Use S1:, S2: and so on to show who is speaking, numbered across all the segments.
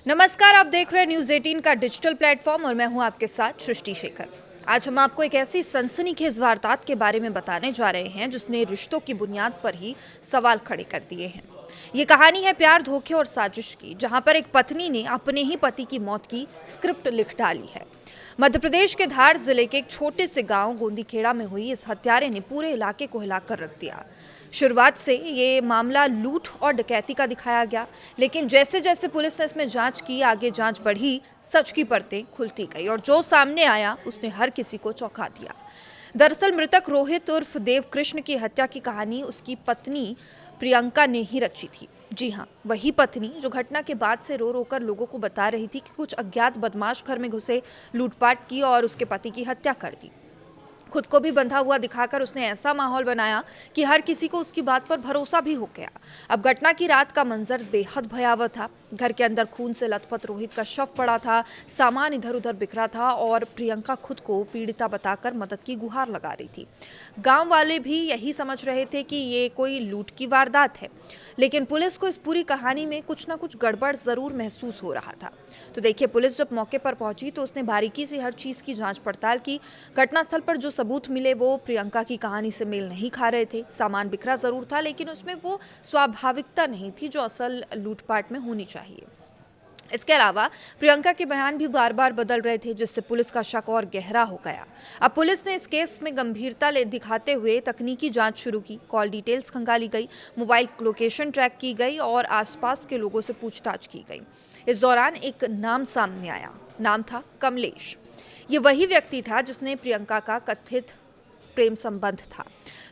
S1: नमस्कार, आप देख रहे हैं न्यूज़ 18 का डिजिटल प्लेटफॉर्म और मैं हूं आपके साथ सृष्टि शेखर। आज हम आपको एक ऐसी सनसनीखेज वारदात के बारे में बताने जा रहे हैं जिसने रिश्तों की बुनियाद पर ही सवाल खड़े कर दिए हैं। ये कहानी है प्यार, धोखे और साजिश की, जहां पर एक पत्नी ने अपने ही पति की मौत की स्क्रिप्ट लिख डाली है। मध्य प्रदेश के धार जिले के एक छोटे से गांव गोंदीखेड़ा में हुई इस हत्यारे ने पूरे इलाके को हिलाकर रख दिया। शुरुआत से ये मामला लूट और डकैती का दिखाया गया, लेकिन जैसे जैसे पुलिस ने इसमें जांच की, आगे जांच बढ़ी, सच की परतें खुलती गई और जो सामने आया उसने हर किसी को चौंका दिया। दरअसल मृतक रोहित उर्फ देव कृष्ण की हत्या की कहानी उसकी पत्नी प्रियंका ने ही रची थी। जी हाँ, वही पत्नी जो घटना के बाद से रो रो कर लोगों को बता रही थी कि कुछ अज्ञात बदमाश घर में घुसे, लूटपाट की और उसके पति की हत्या कर दी। खुद को भी बंधा हुआ दिखाकर उसने ऐसा माहौल बनाया कि हर किसी को उसकी बात पर भरोसा भी हो गया। अब घटना की रात का मंजर बेहद भयावह था। घर के अंदर खून से लथपथ रोहित का शव पड़ा था, सामान इधर उधर बिखरा था और प्रियंका खुद को पीड़िता बताकर मदद की गुहार लगा रही थी। गांव वाले भी यही समझ रहे थे कि ये कोई लूट की वारदात है, लेकिन पुलिस को इस पूरी कहानी में कुछ ना कुछ गड़बड़ जरूर महसूस हो रहा था। तो देखिए, पुलिस जब मौके पर पहुंची तो उसने बारीकी से हर चीज की जांच पड़ताल की। घटनास्थल पर जो सबूत मिले वो प्रियंका की कहानी से मेल नहीं खा रहे थे। सामान बिखरा जरूर था, लेकिन उसमें वो स्वाभाविकता नहीं थी जो असल लूटपाट में होनी चाहिए। इसके अलावा प्रियंका के बयान भी बार बार बदल रहे थे, जिससे पुलिस का शक और गहरा हो गया। अब पुलिस ने इस केस में गंभीरता दिखाते हुए तकनीकी जांच शुरू की। कॉल डिटेल्स खंगाली गई, मोबाइल लोकेशन ट्रैक की गई और आसपास के लोगों से पूछताछ की गई। इस दौरान एक नाम सामने आया। नाम था कमलेश। ये वही व्यक्ति था जिसने प्रियंका का कथित प्रेम संबंध था।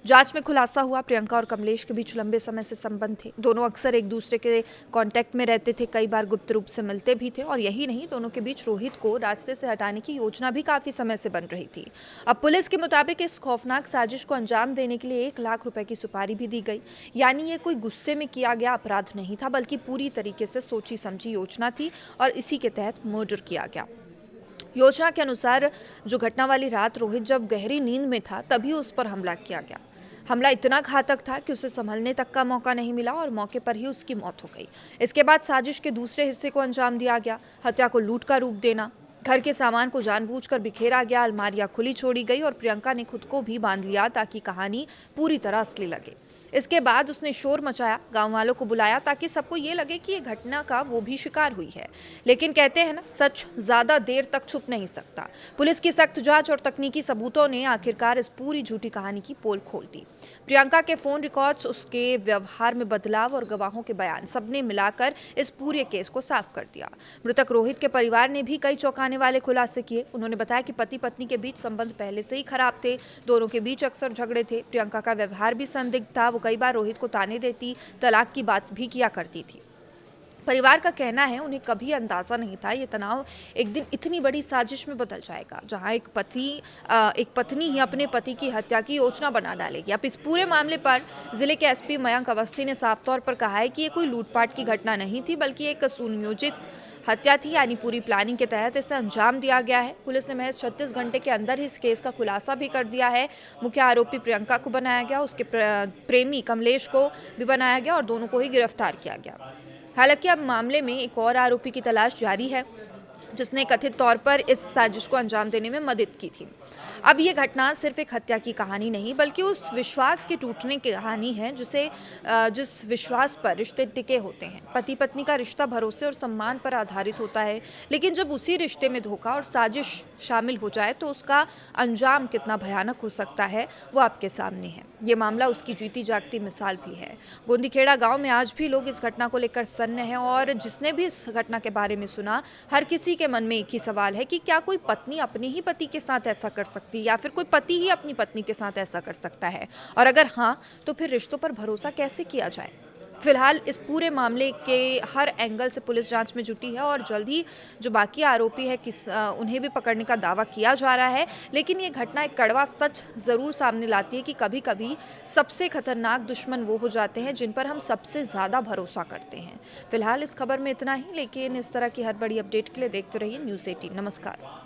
S1: जांच में खुलासा हुआ, प्रियंका और कमलेश के बीच लंबे समय से संबंध थे। दोनों अक्सर एक दूसरे के कांटेक्ट में रहते थे, कई बार गुप्त रूप से मिलते भी थे और यही नहीं, दोनों के बीच रोहित को रास्ते से हटाने की योजना भी काफी समय से बन रही थी। अब पुलिस के मुताबिक इस खौफनाक साजिश को अंजाम देने के लिए 1 लाख रुपए की सुपारी भी दी गई। यानी ये कोई गुस्से में किया गया अपराध नहीं था, बल्कि पूरी तरीके से सोची समझी योजना थी और इसी के तहत मर्डर किया गया। योजना के अनुसार जो घटना वाली रात रोहित जब गहरी नींद में था, तभी उस पर हमला किया गया। हमला इतना घातक था कि उसे संभलने तक का मौका नहीं मिला और मौके पर ही उसकी मौत हो गई। इसके बाद साजिश के दूसरे हिस्से को अंजाम दिया गया, हत्या को लूट का रूप देना। घर के सामान को जानबूझकर बिखेरा गया, अलमारियां खुली छोड़ी गई और प्रियंका ने खुद को भी बांध लिया ताकि कहानी पूरी तरह असली लगे। इसके बाद उसने शोर मचाया, गांव वालों को बुलाया ताकि सबको ये लगे कि ये घटना का वो भी शिकार हुई है। लेकिन कहते हैं ना, सच ज्यादा देर तक छुप नहीं सकता। पुलिस की सख्त जांच और तकनीकी सबूतों ने आखिरकार इस पूरी झूठी कहानी की पोल खोल दी। प्रियंका के फोन रिकॉर्ड्स, उसके व्यवहार में बदलाव और गवाहों के बयान, सबने मिलाकर इस पूरे केस को साफ कर दिया। मृतक रोहित के परिवार ने भी कई चौंकाने वाले खुलासे किए। उन्होंने बताया कि पति पत्नी के बीच संबंध पहले से ही खराब थे, दोनों के बीच अक्सर झगड़े थे। प्रियंका का व्यवहार भी संदिग्ध था, वो कई बार रोहित को ताने देती, तलाक की बात भी किया करती थी। परिवार का कहना है उन्हें कभी अंदाजा नहीं था ये तनाव एक दिन इतनी बड़ी साजिश में बदल जाएगा, जहां एक पत्नी ही अपने पति की हत्या की योजना बना डालेगी। अब इस पूरे मामले पर जिले के एसपी मयंक अवस्थी ने साफ तौर पर कहा है कि ये कोई लूटपाट की घटना नहीं थी, बल्कि एक सुनियोजित हत्या थी। यानी पूरी प्लानिंग के तहत इसे अंजाम दिया गया है। पुलिस ने महज 36 घंटे के अंदर ही इस केस का खुलासा भी कर दिया है। मुख्य आरोपी प्रियंका को बनाया गया, उसके प्रेमी कमलेश को भी बनाया गया और दोनों को ही गिरफ्तार किया गया। हालांकि अब मामले में एक और आरोपी की तलाश जारी है, जिसने कथित तौर पर इस साजिश को अंजाम देने में मदद की थी। अब ये घटना सिर्फ एक हत्या की कहानी नहीं, बल्कि उस विश्वास के टूटने की कहानी है जिस विश्वास पर रिश्ते टिके होते हैं। पति पत्नी का रिश्ता भरोसे और सम्मान पर आधारित होता है, लेकिन जब उसी रिश्ते में धोखा और साजिश शामिल हो जाए तो उसका अंजाम कितना भयानक हो सकता है, वो आपके सामने है। ये मामला उसकी जीती जागती मिसाल भी है। गोंदीखेड़ा गांव में आज भी लोग इस घटना को लेकर सन्न हैं और जिसने भी इस घटना के बारे में सुना, हर किसी के मन में एक ही सवाल है कि क्या कोई पत्नी अपने ही पति के साथ ऐसा कर सकती है या फिर कोई पति ही अपनी पत्नी के साथ ऐसा कर सकता है, और अगर हाँ, तो फिर रिश्तों पर भरोसा कैसे किया जाए। फिलहाल इस पूरे मामले के हर एंगल से पुलिस जांच में जुटी है और जल्द ही जो बाकी आरोपी है उन्हें भी पकड़ने का दावा किया जा रहा है। लेकिन ये घटना एक कड़वा सच ज़रूर सामने लाती है कि कभी कभी सबसे खतरनाक दुश्मन वो हो जाते हैं जिन पर हम सबसे ज़्यादा भरोसा करते हैं। फिलहाल इस खबर में इतना ही, लेकिन इस तरह की हर बड़ी अपडेट के लिए देखते रहिए न्यूज़ 18। नमस्कार।